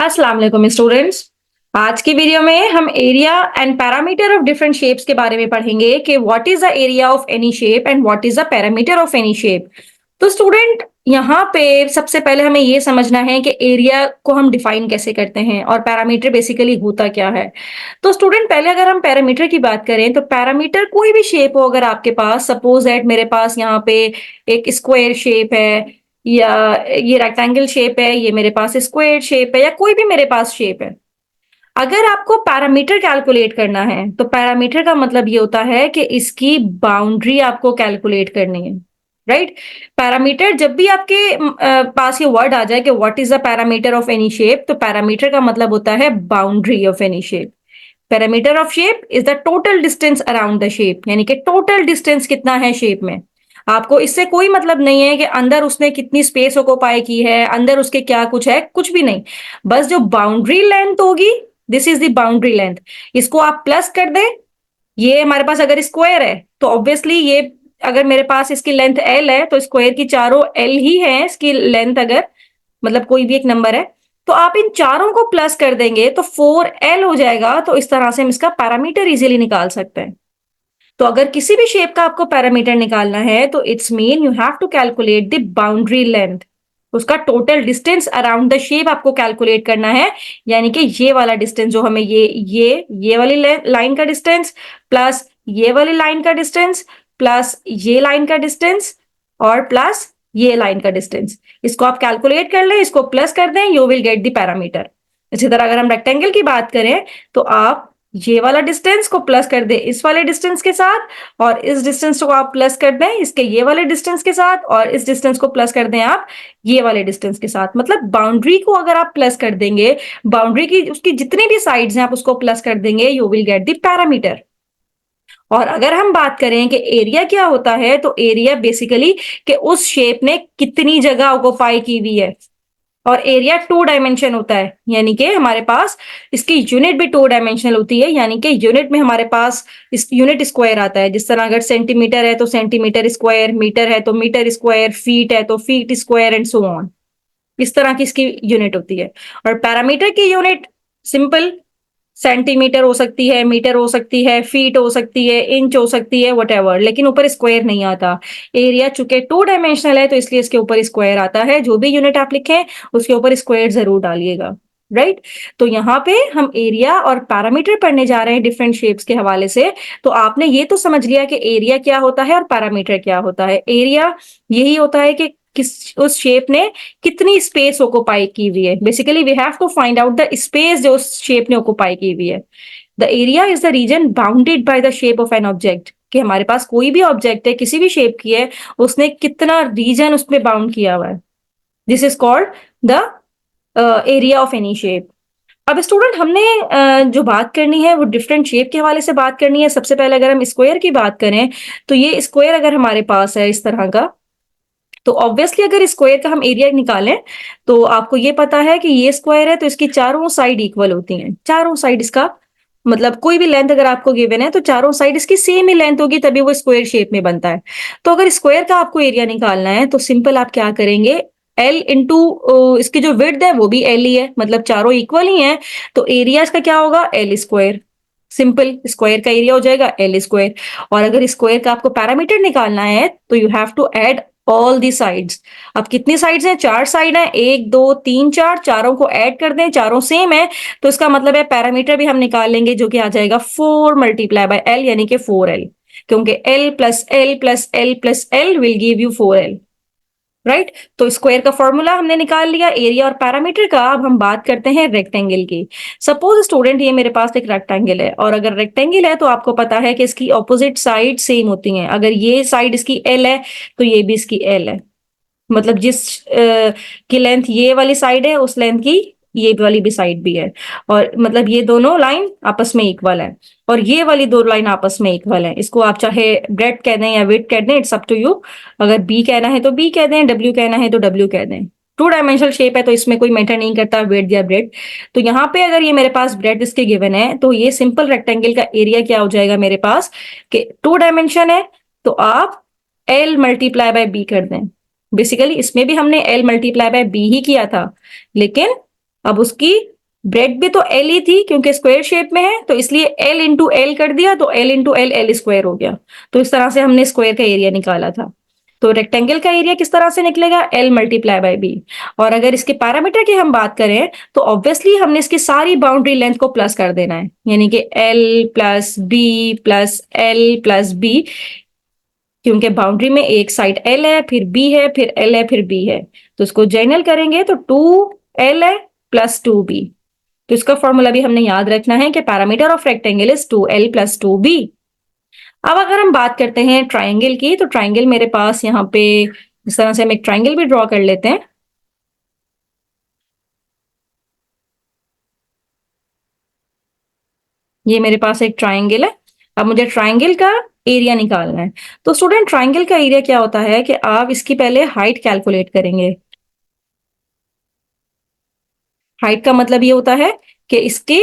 अस्सलाम वालेकुम स्टूडेंट्स। आज की वीडियो में हम area and parameter of different shapes के बारे में पढ़ेंगे कि what is the area of any shape and what is the parameter of any shape. तो स्टूडेंट यहाँ पे सबसे पहले हमें ये समझना है कि एरिया को हम डिफाइन कैसे करते हैं और पैरामीटर बेसिकली होता क्या है। तो स्टूडेंट पहले अगर हम पैरामीटर की बात करें तो पैरामीटर कोई भी शेप हो अगर आपके पास, सपोज दैट मेरे पास यहाँ पे एक स्क्वायर शेप है या ये रेक्टेंगल शेप है, ये मेरे पास स्क्वायर शेप है या कोई भी मेरे पास शेप है। अगर आपको पैरामीटर कैलकुलेट करना है तो पैरामीटर का मतलब ये होता है कि इसकी बाउंड्री आपको कैलकुलेट करनी है, राइट। पैरामीटर जब भी आपके पास ये वर्ड आ जाए कि what is the parameter of any shape, तो पैरामीटर का मतलब होता है boundary of any shape. Parameter of shape is the total distance around the shape, यानी कि टोटल डिस्टेंस कितना है शेप में। आपको इससे कोई मतलब नहीं है कि अंदर उसने कितनी स्पेस ऑक्युपाई की है, अंदर उसके क्या कुछ है, कुछ भी नहीं। बस जो बाउंड्री लेंथ होगी, this is the boundary length, इसको आप प्लस कर दें। ये हमारे पास अगर स्क्वायर है तो ऑब्वियसली ये, अगर मेरे पास इसकी लेंथ एल है तो स्क्वायर की चारों एल ही है इसकी लेंथ, अगर मतलब कोई भी एक नंबर है तो आप इन चारों को प्लस कर देंगे तो 4L हो जाएगा। तो इस तरह से हम इसका पैरामीटर इजीली निकाल सकते हैं। तो अगर किसी भी शेप का आपको पैरामीटर निकालना है तो it's mean you have to calculate the boundary length, उसका total distance around the shape आपको कैलकुलेट करना है। यानी कि ये वाला डिस्टेंस जो हमें ये वाली लाइन का डिस्टेंस प्लस ये वाली लाइन का डिस्टेंस प्लस ये लाइन का डिस्टेंस और प्लस ये लाइन का डिस्टेंस, इसको आप कैलकुलेट कर लें, इसको प्लस कर दें, you will get the parameter. इसी तरह अगर हम रेक्टेंगल की बात करें तो आप ये वाला डिस्टेंस को प्लस कर दें इस वाले डिस्टेंस के साथ और इस डिस्टेंस को आप प्लस कर दें इसके ये वाले डिस्टेंस के साथ और इस डिस्टेंस को प्लस कर दें आप ये वाले डिस्टेंस के साथ। मतलब बाउंड्री को अगर आप प्लस कर देंगे, बाउंड्री की उसकी जितनी भी साइड्स हैं आप उसको प्लस कर देंगे, you will get the parameter. और अगर हम बात करें कि एरिया क्या होता है तो एरिया बेसिकली कि उस शेप ने कितनी जगह ऑक्युपाई की हुई है। और एरिया 2 डायमेंशन होता है, यानी कि हमारे पास इसकी यूनिट भी 2 डायमेंशनल होती है, यानी कि यूनिट में हमारे पास इस यूनिट स्क्वायर आता है। जिस तरह अगर सेंटीमीटर है तो सेंटीमीटर स्क्वायर, मीटर है तो मीटर स्क्वायर, फीट है तो feet square and so on. इस तरह की इसकी यूनिट होती है। और पैरामीटर की यूनिट सिंपल सेंटीमीटर हो सकती है, मीटर हो सकती है, फीट हो सकती है, इंच हो सकती है, वटेवर, लेकिन ऊपर स्क्वायर नहीं आता। एरिया चूंकि 2 डायमेंशनल है तो इसलिए इसके ऊपर स्क्वायर आता है। जो भी यूनिट आप लिखें उसके ऊपर स्क्वायर जरूर डालिएगा, राइट। तो यहाँ पे हम एरिया और पैरामीटर पढ़ने जा रहे हैं डिफरेंट शेप्स के हवाले से। तो आपने ये तो समझ लिया कि एरिया क्या होता है और पैरामीटर क्या होता है। एरिया यही होता है कि किस उस शेप ने कितनी स्पेस ऑक्युपाई की हुई है। Basically we have to find out the space जो उस शेप ने ऑक्युपाई की हुई है। The area is the region bounded by the shape of an object, कि हमारे पास कोई भी ऑब्जेक्ट है किसी भी शेप की है, उसने कितना रीजन उसमें बाउंड किया हुआ है। This is called the area of any shape. अब स्टूडेंट हमने जो बात करनी है वो डिफरेंट शेप के हवाले से बात करनी है। सबसे पहले अगर हम स्क्वायर की बात करें तो ये स्क्वायर अगर हमारे पास है इस तरह का, तो ऑब्वियसली अगर स्क्वायर का हम एरिया निकालें तो आपको ये पता है कि ये स्क्वायर है तो इसकी चारों साइड इक्वल होती हैं। चारों साइड इसका मतलब कोई भी लेंथ अगर आपको गिवन है तो चारों साइड इसकी सेम ही लेंथ होगी, तभी वो स्क्वायर शेप में बनता है। तो अगर स्क्वायर का आपको एरिया निकालना है तो सिंपल आप क्या करेंगे, एल इंटू इसकी जो विड्थ है वो भी एल ही है, मतलब चारों इक्वल ही हैं। तो एरिया इसका क्या होगा, एल स्क्वायर। सिंपल स्क्वायर का एरिया हो जाएगा एल स्क्वायर। और अगर स्क्वायर का आपको पैरामीटर निकालना है तो you have to add all the sides. अब कितनी साइड्स हैं, 4 साइड हैं, 1 2 3 4, चारों को ऐड कर दें, चारों सेम है तो इसका मतलब है पैरामीटर भी हम निकाल लेंगे जो कि आ जाएगा 4 मल्टीप्लाई बाय एल, यानी कि 4L, क्योंकि L plus L plus L plus L will give you 4L, right. तो स्क्वायर का फॉर्मूला हमने निकाल लिया एरिया और पैरामीटर का। अब हम बात करते हैं रेक्टेंगल की। सपोज स्टूडेंट ये मेरे पास एक रेक्टेंगल है और अगर रेक्टेंगल है तो आपको पता है कि इसकी ऑपोजिट साइड सेम होती हैं। अगर ये साइड इसकी एल है तो ये भी इसकी एल है, मतलब जिस की लेंथ ये वाली साइड है उस लेंथ की ये वाली भी साइड भी है। और मतलब ये दोनों लाइन आपस में इक्वल है और ये वाली दो लाइन आपस में इक्वल है। इसको आप चाहे ब्रेड कह दें या विड्थ कह दें, इट्स अप टू यू। अगर बी कहना है तो बी कह दें, डब्ल्यू कहना है तो डब्ल्यू कह दें। 2 डायमेंशनल शेप है तो इसमें कोई मैटर नहीं करता विड्थ या ब्रेड। तो यहाँ पे अगर ये मेरे पास ब्रेड इसके गिवन है तो ये सिंपल रेक्टेंगल का एरिया क्या हो जाएगा मेरे पास, कि 2 डायमेंशन है तो आप एल मल्टीप्लाई बाय बी कर दें। बेसिकली इसमें भी हमने एल मल्टीप्लाई बाय बी ही किया था, लेकिन अब उसकी ब्रेड भी तो एल ही थी क्योंकि स्क्वायर शेप में है, तो इसलिए एल इंटू एल कर दिया, तो L into L L square हो गया। तो इस तरह से हमने स्क्वायर का एरिया निकाला था। तो रेक्टेंगल का एरिया किस तरह से निकलेगा, एल मल्टीप्लाई बाय बी। और अगर इसके पैरामीटर की हम बात करें तो ऑब्वियसली हमने इसकी सारी बाउंड्री लेंथ को प्लस कर देना है, यानी कि L plus B plus L plus B, क्योंकि बाउंड्री में एक साइड एल है, फिर बी है, फिर एल है, फिर बी है। तो इसको जनरल करेंगे तो 2 एल है प्लस 2 बी। तो इसका फॉर्मूला भी हमने याद रखना है कि parameter of rectangle is 2 L plus 2 B. अब अगर हम बात करते हैं ट्राइंगल की, तो ट्राइंगल मेरे पास यहाँ पे इस तरह से हम एक ट्राइंगल भी ड्रॉ कर लेते हैं। ये मेरे पास एक ट्राइंगल है। अब मुझे ट्राइंगल का एरिया निकालना है। तो स्टूडेंट ट्राइंगल का एरिया क्या होता है कि आप इसकी पहले हाइट कैलकुलेट करेंगे। हाइट का मतलब ये होता है कि इसकी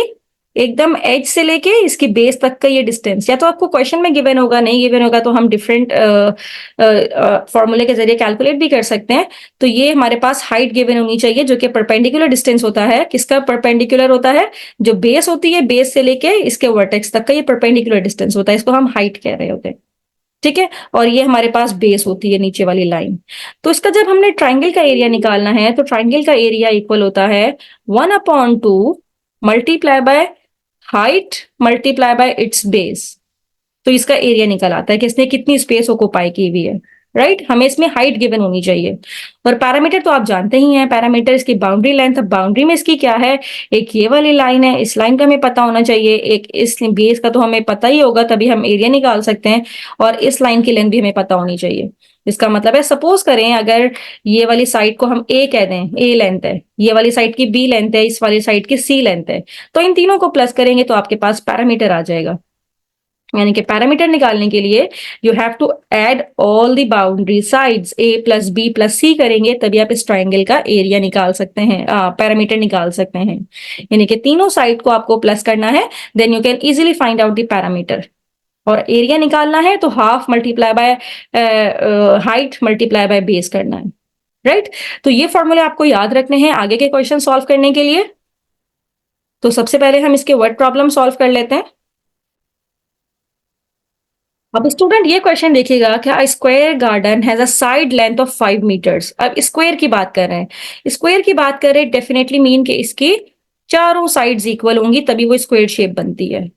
एकदम एज से लेके इसकी बेस तक का ये डिस्टेंस, या तो आपको क्वेश्चन में गिवन होगा, नहीं गिवन होगा तो हम डिफरेंट फॉर्मूले के जरिए कैलकुलेट भी कर सकते हैं। तो ये हमारे पास हाइट गिवन होनी चाहिए जो कि परपेंडिकुलर डिस्टेंस होता है। किसका परपेंडिकुलर होता है, जो बेस होती है, बेस से लेके इसके वर्टेक्स तक का ये परपेंडिकुलर डिस्टेंस होता है, इसको हम हाइट कह रहे होते हैं। ठीक है, और ये हमारे पास बेस होती है नीचे वाली लाइन। तो इसका जब हमने ट्राइंगल का एरिया निकालना है तो ट्राइंगल का एरिया इक्वल होता है 1/2 multiply by height multiply bye it's base. तो इसका एरिया निकल आता है कि इसने कितनी स्पेस ऑक्युपाई की हुई है। राइट, हमें इसमें हाइट गिवन होनी चाहिए। और पैरामीटर तो आप जानते ही हैं, पैरामीटर इसकी बाउंड्री लेंथ। अब बाउंड्री में इसकी क्या है, एक ये वाली लाइन है, इस लाइन का हमें पता होना चाहिए, एक इस बेस का तो हमें पता ही होगा, तभी हम एरिया निकाल सकते हैं। और इस लाइन की लेंथ भी हमें पता होनी चाहिए। इसका मतलब है, सपोज करें अगर ये वाली साइड को हम ए कह दें, ए लेंथ है, ये वाली साइड की बी लेंथ है, इस वाली साइड की सी लेंथ है, तो इन तीनों को प्लस करेंगे तो आपके पास पैरामीटर आ जाएगा। यानी कि पैरामीटर निकालने के लिए you have to add all the boundary sides, A plus B plus C करेंगे तभी आप इस ट्राइंगल का एरिया निकाल सकते हैं, पैरामीटर निकाल सकते हैं। यानी कि तीनों साइड को आपको प्लस करना है, then you can easily find out the parameter. और एरिया निकालना है तो half multiply by height multiply by base करना है। राइट, तो ये फॉर्मूले आपको याद रखने हैं आगे के क्वेश्चन सॉल्व करने के लिए। तो सबसे पहले हम इसके वर्ड प्रॉब्लम सॉल्व कर लेते हैं। अब स्टूडेंट ये क्वेश्चन देखिएगा कि a square garden has a side length of 5 metres. अब स्क्वायर की बात कर रहे हैं, स्क्वायर की बात कर रहे हैं, डेफिनेटली मीन कि इसकी चारों साइड्स इक्वल होंगी तभी वो स्क्वायर शेप बनती है।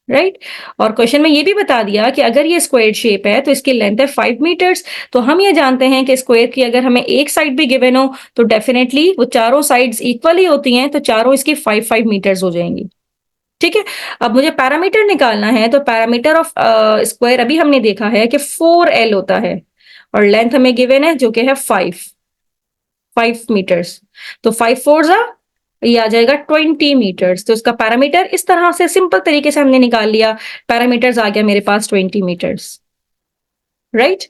राइट, और क्वेश्चन में ये भी बता दिया कि अगर ये स्क्वायर शेप है तो इसकी लेंथ है 5 मीटर्स। तो हम ये जानते हैं कि स्क्वायर की अगर हमें एक साइड भी गिवन हो तो डेफिनेटली वो चारों साइड्स इक्वल ही होती हैं, तो चारों इसकी 5 5 मीटर्स हो जाएंगी। ठीक है, अब मुझे पैरामीटर निकालना है। तो पैरामीटर ऑफ स्क्वायर अभी हमने देखा है कि 4L होता है, और लेंथ हमें गिवन है जो कि है 5 मीटर्स। तो 5 4 जा, ये आ जाएगा 20 मीटर्स। तो इसका पैरामीटर इस तरह से सिंपल तरीके से हमने निकाल लिया। पैरामीटर्स आ गया मेरे पास 20 मीटर्स। राइट,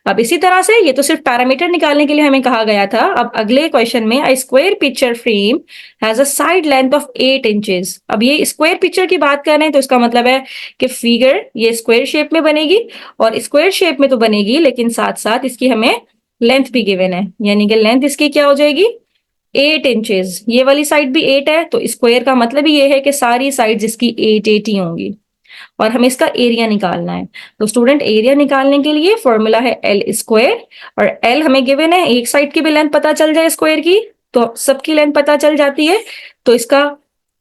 अब इसी तरह से ये तो सिर्फ पैरामीटर निकालने के लिए हमें कहा गया था। अब अगले क्वेश्चन में a square picture frame has a side length of 8 inches. अब ये स्क्वायर पिक्चर की बात कर रहे हैं तो इसका मतलब है कि फिगर ये स्क्वायर शेप में बनेगी, और स्क्वायर शेप में तो बनेगी लेकिन साथ साथ इसकी हमें लेंथ भी गिवन है, यानी कि लेंथ इसकी क्या हो जाएगी, 8 इंचेस। ये वाली साइड भी 8 है, तो स्क्वायर का मतलब ही ये है कि सारी साइड इसकी 8 8 ही होंगी। और हमें इसका एरिया निकालना है। तो स्टूडेंट एरिया निकालने के लिए फॉर्मूला है एल स्क्वायर, और एल हमें गिवन है, एक साइड की भी लेंथ पता चल जाए स्क्वायर की तो सबकी लेंथ पता चल जाती है। तो इसका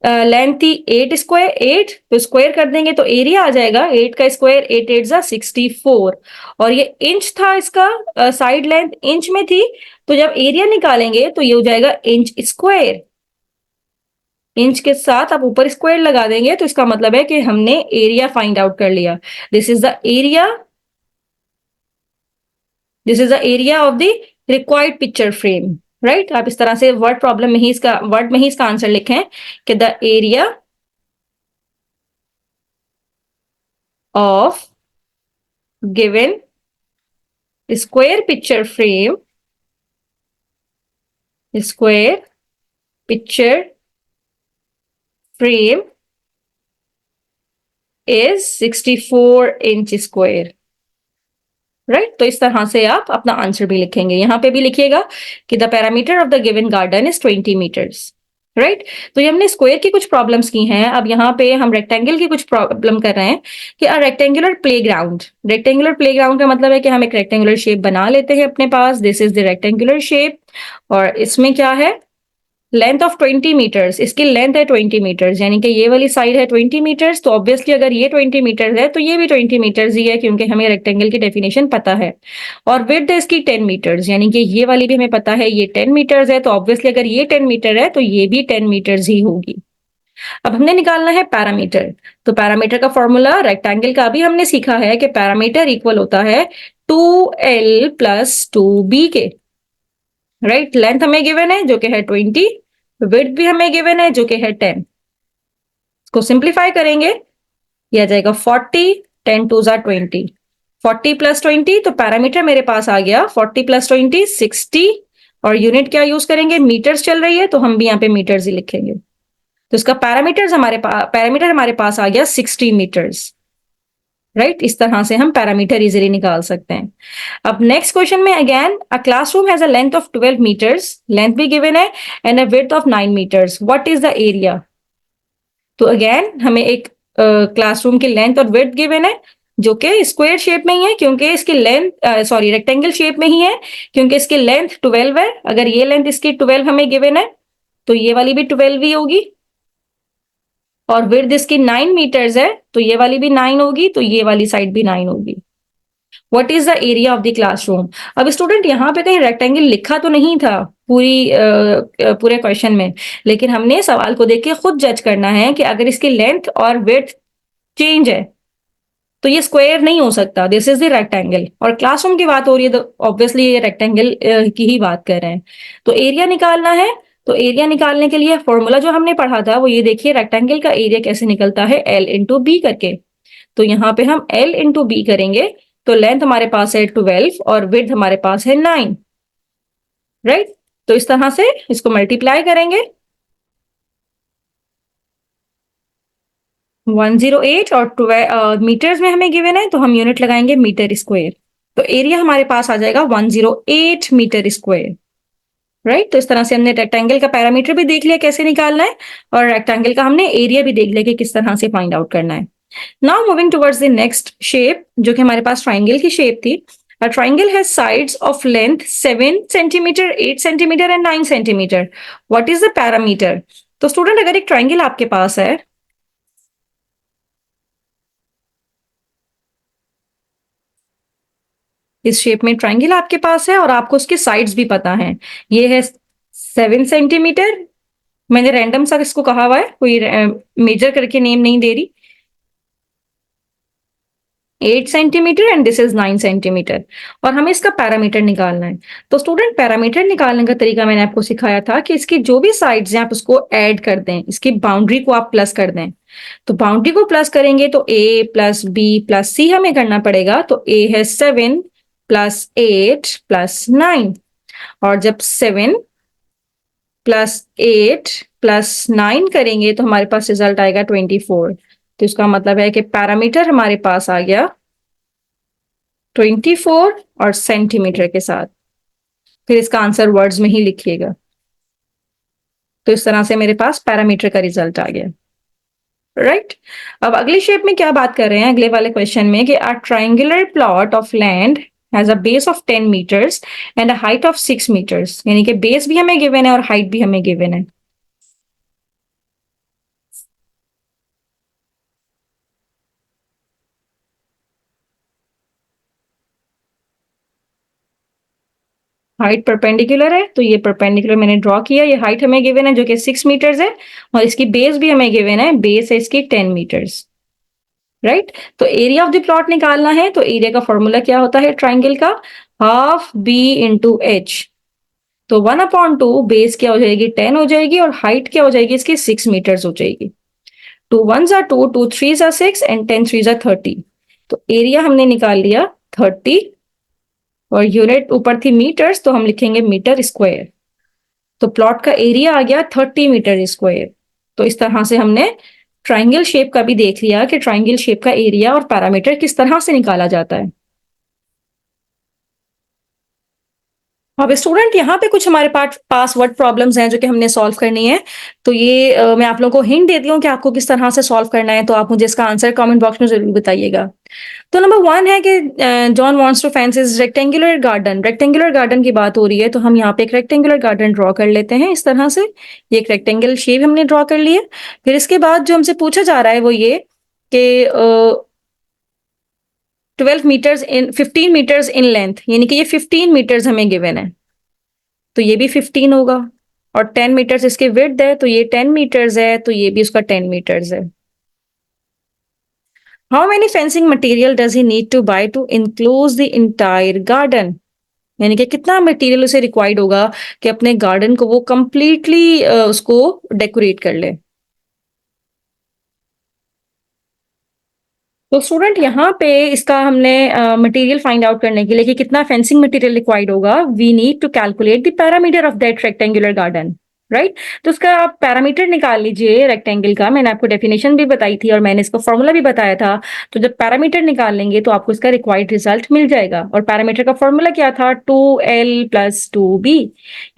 लेंथ थी 8 स्क्वायर 8, तो स्क्वायर कर देंगे तो एरिया आ जाएगा 8 का स्क्वायर, 8 8 जा 64। और ये इंच था, इसका साइड लेंथ इंच में थी, तो जब एरिया निकालेंगे तो ये हो जाएगा इंच स्क्वायर। इंच के साथ आप ऊपर स्क्वायर लगा देंगे तो इसका मतलब है कि हमने एरिया फाइंड आउट कर लिया। This is the area, this is the area of the required picture frame. Right, आप इस तरह से वर्ड में ही इसका आंसर लिखें कि the area of given square picture frame, square picture frame is 64 inch square. Right, तो इस तरह से आप अपना आंसर भी लिखेंगे। यहां पे भी लिखिएगा कि the parameter of the given garden is 20 metres. Right. तो ये हमने स्क्वायर की कुछ प्रॉब्लम्स की हैं, अब यहाँ पे हम रेक्टेंगल की कुछ प्रॉब्लम कर रहे हैं कि a rectangular playground. Rectangular playground का मतलब है कि हम एक रेक्टेंगुलर शेप बना लेते हैं अपने पास, this is the rectangular shape, और इसमें क्या है, लेंथ ऑफ 20 मीटर्स, इसकी लेंथ है 20 मीटर्स, यानी कि ये वाली साइड है 20 मीटर्स, तो ऑब्वियसली अगर ये 20 मीटर्स है तो ये भी 20 मीटर्स ही है, क्योंकि हमें रेक्टेंगल की डेफिनेशन पता है। और विड्थ है इसकी 10 मीटर्स, यानी कि ये वाली भी हमें पता है ये 10 मीटर्स है, तो ऑब्वियसली अगर ये 10 मीटर है तो ये भी 10 मीटर्स ही होगी। अब हमने निकालना है पैरामीटर। तो पैरामीटर का फॉर्मूला रेक्टेंगल का भी हमने सीखा है कि पैरामीटर इक्वल होता है 2l प्लस 2b के। राइट, लेंथ हमें गिवन है जो कि है 20, विड्थ भी हमें गिवन है जो कि है 10। इसको सिंप्लीफाई करेंगे, ये आ जाएगा 40, 10 टू ज़ा 20, 40 प्लस 20, तो पैरामीटर मेरे पास आ गया 40 प्लस 20 60, और यूनिट क्या यूज करेंगे, मीटर्स चल रही है तो हम भी यहाँ पे मीटर्स ही लिखेंगे। तो इसका पैरामीटर हमारे पास आ गया 60 मीटर्स। राइट, इस तरह से हम पैरामीटर इजीली निकाल सकते हैं। अब नेक्स्ट क्वेश्चन में again a classroom has a length of 12 metres, length भी गिवन है, and a width of 9 metres, what is the area. तो अगेन हमें एक क्लासरूम की लेंथ और विड्थ गिवन है जो कि स्क्वायर शेप में ही है, क्योंकि इसकी लेंथ सॉरी रेक्टेंगल शेप में ही है, क्योंकि इसकी लेंथ 12 है। अगर ये लेंथ इसकी 12 हमें गिवन है तो ये वाली भी 12 ही होगी, और विड्थ इसकी 9 मीटर्स है तो ये वाली भी 9 होगी, तो ये वाली साइड भी 9 होगी। What is the area of the classroom. अब स्टूडेंट यहाँ पे कहीं रेक्टेंगल लिखा तो नहीं था पूरे क्वेश्चन में, लेकिन हमने सवाल को देख के खुद जज करना है कि अगर इसकी लेंथ और विड्थ चेंज है तो ये स्क्वायर नहीं हो सकता, दिस इज द रेक्टेंगल, और क्लासरूम की बात हो रही है तो ऑब्वियसली ये रेक्टेंगल की ही बात कर रहे हैं। तो एरिया निकालना है, तो एरिया निकालने के लिए फॉर्मूला जो हमने पढ़ा था वो ये देखिए, रेक्टेंगल का एरिया कैसे निकलता है, एल इंटू बी करके। तो यहाँ पे हम एल इंटू बी करेंगे, तो लेंथ हमारे पास है 12 और विड्थ हमारे पास है 9। राइट, तो इस तरह से इसको मल्टीप्लाई करेंगे, 108, और 12 मीटर्स में हमें गिवन है तो हम यूनिट लगाएंगे मीटर स्क्वायर। तो एरिया हमारे पास आ जाएगा 108 मीटर स्क्वायर। राइट, तो इस तरह से हमने रेक्टेंगल का पैरामीटर भी देख लिया कैसे निकालना है, और रेक्टेंगल का हमने एरिया भी देख लिया कि किस तरह से फाइंड आउट करना है। Now moving towards the next shape, जो कि हमारे पास ट्राइंगल की शेप थी। A triangle has sides of length 7 centimetre, 8 centimetre and 9 centimetre, what is the parameter. तो स्टूडेंट अगर एक ट्राइंगल आपके पास है, इस शेप में ट्राइंगल आपके पास है और आपको उसके साइड्स भी पता है, ये है 7 सेंटीमीटर, मैंने रैंडम सा इसको कहा हुआ है, कोई मेजर करके नेम नहीं दे रही, 8 centimetre and this is 9 centimetre, और हमें इसका पैरामीटर निकालना है। तो स्टूडेंट पैरामीटर निकालने का तरीका मैंने आपको सिखाया था कि इसकी जो भी साइड्स हैं आप उसको ऐड कर दें, इसकी बाउंड्री को आप प्लस कर दें। तो बाउंड्री को प्लस करेंगे तो a प्लस बी प्लस सी हमें करना पड़ेगा, तो a है 7 प्लस 8 प्लस 9, और जब 7 प्लस 8 प्लस 9 करेंगे तो हमारे पास रिजल्ट आएगा 24। तो इसका मतलब है कि पैरामीटर हमारे पास आ गया 24 और सेंटीमीटर के साथ। फिर इसका आंसर वर्ड्स में ही लिखिएगा। तो इस तरह से मेरे पास पैरामीटर का रिजल्ट आ गया। राइट, अब अगली शेप में क्या बात कर रहे हैं अगले वाले क्वेश्चन में कि a triangular plot of land has a base of 10 meters and a height of 6 meters, यानी कि बेस भी हमें गिवन है और हाइट भी हमें गिवन है। हाइट परपेंडिकुलर है तो ये परपेंडिकुलर मैंने ड्रॉ किया, ये हाइट हमें गिवन है जो कि 6 मीटर्स है, और इसकी बेस भी हमें गिवन है, बेस है इसकी 10 मीटर्स। राइट, तो एरिया ऑफ द प्लॉट निकालना है, तो एरिया का फॉर्मूला क्या होता है ट्राइंगल का, हाफ बी इंटू एच। तो 1/2 बेस क्या हो जाएगी 10 हो जाएगी, और हाइट क्या हो जाएगी इसकी 6 मीटर्स हो जाएगी। 2 1s are 2, 2 3s are 6 and 10 3s are 30। तो एरिया हमने निकाल लिया 30, और यूनिट ऊपर थी मीटर्स तो हम लिखेंगे मीटर स्क्वायर। तो प्लॉट का एरिया आ गया 30 मीटर स्क्वायर। तो इस तरह से हमने ट्राइंगल शेप का भी देख लिया कि ट्राइंगल शेप का एरिया और पैरामीटर किस तरह से निकाला जाता है। अब स्टूडेंट यहाँ पे कुछ हमारे पास वर्ड प्रॉब्लम्स हैं जो कि हमने सॉल्व करनी है। तो ये मैं आप लोगों को हिंट देती हूँ कि आपको किस तरह से सॉल्व करना है, तो आप मुझे इसका आंसर कमेंट बॉक्स में ज़रूर बताइएगा। तो नंबर 1 है कि John wants to fence his rectangular garden. Rectangular garden की बात हो रही है, तो हम यहाँ पे एक रेक्टेंगुलर गार्डन ड्रॉ कर लेते हैं इस तरह से। ये एक रेक्टेंगल शेप हमने ड्रॉ कर ली है। फिर इसके बाद जो हमसे पूछा जा रहा है वो ये कि 12 meters in 15 meters in length, यानी कि ये 15 मीटर्स हमें गिवन है, तो ये भी 15 होगा। और 10 मीटर्स इसके विड्थ है, तो ये 10 मीटर्स है, तो ये भी उसका 10 मीटर्स है। How many fencing material does he need to buy to enclose the entire garden, यानी कि कितना मटेरियल उसे रिक्वायर्ड होगा कि अपने गार्डन को वो कंप्लीटली उसको डेकोरेट कर ले। तो स्टूडेंट यहाँ पे इसका हमने मटेरियल फाइंड आउट करने के लिए कि कितना फेंसिंग मटेरियल रिक्वायर्ड होगा, we need to calculate the parameter of that rectangular garden, right. तो उसका आप पैरामीटर निकाल लीजिए रेक्टेंगल का। मैंने आपको डेफिनेशन भी बताई थी और मैंने इसका फॉर्मूला भी बताया था। तो जब पैरामीटर निकाल लेंगे तो आपको इसका रिक्वायर्ड रिजल्ट मिल जाएगा। और पैरामीटर का फॉर्मूला क्या था, 2L+2B,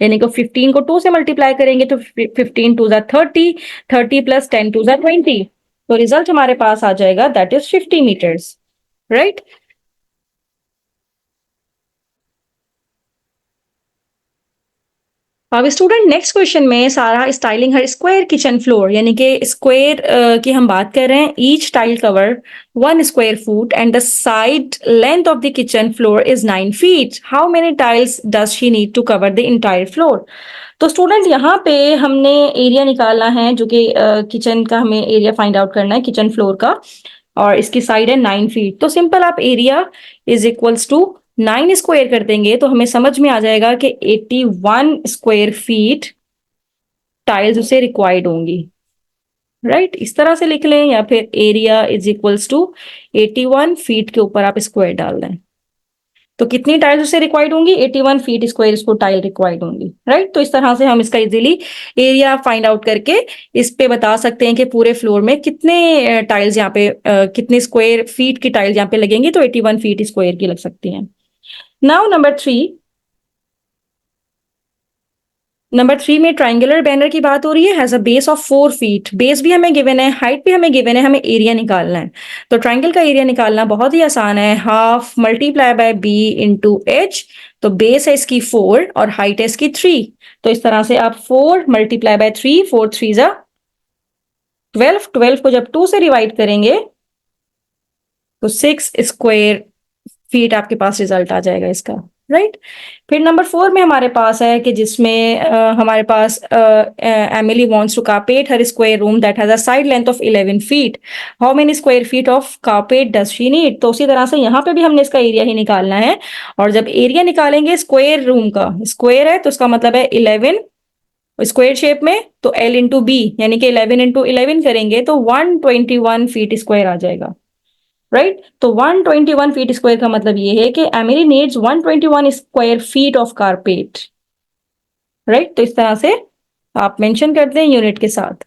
यानी कि 15 को 2 से मल्टीप्लाई करेंगे तो 15 2 30, 30 + 10 2 20, तो रिजल्ट हमारे पास आ जाएगा दैट इज 50 मीटर्स, राइट। अब स्टूडेंट नेक्स्ट क्वेश्चन में Sara styling her square kitchen floor, यानी कि स्क्वायर की हम बात कर रहे हैं। Each tile cover 1 square foot and the side length of the kitchen floor is 9 feet. How many tiles does she need to cover the entire floor. तो student यहाँ पे हमने एरिया निकालना है, जो कि किचन का हमें एरिया फाइंड आउट करना है किचन फ्लोर का, और इसकी साइड है 9 फीट। तो सिंपल आप area is equals to 9 square कर देंगे तो हमें समझ में आ जाएगा कि 81 स्क्वायर फीट टाइल्स उसे रिक्वायर्ड होंगी, राइट। इस तरह से लिख लें, या फिर area is equals to 81 feet के ऊपर आप स्क्वायर डाल दें। तो कितनी टाइल्स उसे रिक्वायर्ड होंगी, 81 फीट स्क्वायर इसको टाइल रिक्वायर्ड होंगी, राइट। तो इस तरह से हम इसका इजीली एरिया फाइंड आउट करके इस पे बता सकते हैं कि पूरे फ्लोर में कितने टाइल्स यहाँ पे कितने स्क्वायर फीट की टाइल्स यहाँ पे लगेंगी, तो 81 फीट स्क्वायर की लग सकती हैं। नाउ नंबर 3 में ट्राइंगुलर बैनर की बात हो रही है, has a base of 4 feet. Base भी हमें गिवन है, हाइट भी हमें गिवन है, हमें एरिया निकालना है। तो ट्राइंगल का एरिया निकालना बहुत ही आसान है, half multiply by B into H. तो बेस है इसकी 4 और हाइट है इसकी 3। तो इस तरह से आप 4 मल्टीप्लाई बाय 3, 4 3 जा 12, 12 को जब 2 से डिवाइड करेंगे तो 6 स्क्वायर फीट आपके पास रिजल्ट आ जाएगा इसका, राइट। फिर नंबर 4 में हमारे पास है कि जिसमें हमारे पास Emily wants to carpet her square room that has a side length of 11 feet. How many square feet of carpet does she need. तो उसी तरह से यहाँ पे भी हमने इसका एरिया ही निकालना है। और जब एरिया निकालेंगे स्क्वायर रूम का, स्क्वायर है तो उसका मतलब है 11 स्क्वायर शेप में, तो L इंटू बी, यानी कि 11 इंटू 11 करेंगे तो 121 फीट स्क्वायर आ जाएगा, राइट। तो 121 फीट स्क्वायर का मतलब ये है कि Emily needs 121 square feet of carpet, right. तो इस तरह से आप मेंशन कर दें यूनिट के साथ।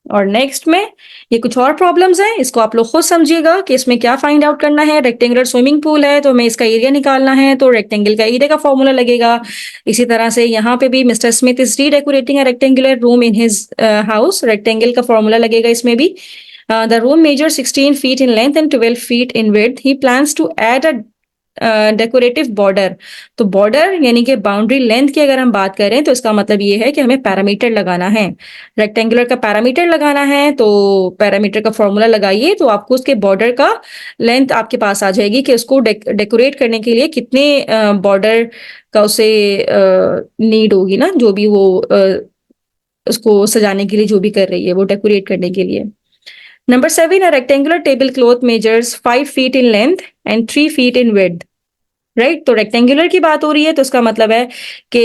और नेक्स्ट में ये कुछ और प्रॉब्लम्स हैं, इसको आप लोग खुद समझिएगा कि इसमें क्या फाइंड आउट करना है। रेक्टेंगुलर स्विमिंग पूल है तो हमें इसका एरिया निकालना है, तो रेक्टेंगल का एरिया का फॉर्मूला लगेगा। इसी तरह से यहाँ पे भी mister Smith is redecorating a rectangular room in his house, rectangle का फॉर्मूला लगेगा इसमें भी। The room measures 16 feet in length and 12 feet in width. He plans to add a decorative border. तो बॉर्डर यानी कि बाउंड्री लेंथ की अगर हम बात करें तो इसका मतलब ये है कि हमें पैरामीटर लगाना है, रेक्टेंगुलर का पैरामीटर लगाना है। तो पैरामीटर का फॉर्मूला लगाइए तो आपको उसके बॉर्डर का लेंथ आपके पास आ जाएगी कि उसको डेकोरेट करने के लिए कितने बॉर्डर का उसे नीड होगी ना, जो भी वो उसको सजाने के लिए जो भी कर रही है वो डेकोरेट करने के लिए। Number 7, a rectangular tablecloth measures 5 feet in length and 3 feet in width. Right. तो रेक्टेंगुलर की बात हो रही है तो इसका मतलब है कि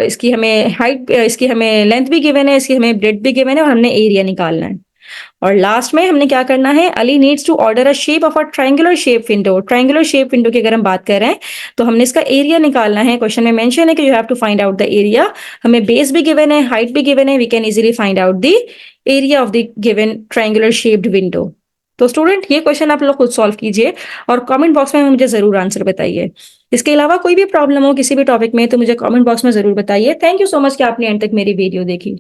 इसकी हमें हाइट, इसकी हमें लेंथ भी गिवन है, इसकी हमें ब्रेड्थ भी गिवन है और हमने एरिया निकालना है। और लास्ट में हमने क्या करना है, Ali needs to order a shape of a triangular shape window. Triangular shape window की अगर हम बात कर रहे हैं तो हमने इसका एरिया निकालना है। क्वेश्चन में मेंशन है कि you have to find out the area. हमें बेस भी गिवन है, हाइट भी गिवन है, we can easily find out the area of the given triangular shaped window. तो स्टूडेंट ये क्वेश्चन आप लोग खुद सॉल्व कीजिए और कमेंट बॉक्स में मुझे जरूर आंसर बताइए। इसके अलावा कोई भी प्रॉब्लम हो किसी भी टॉपिक में तो मुझे कमेंट बॉक्स में जरूर बताइए। थैंक यू सो मच कि आपने एंड तक मेरी वीडियो देखी।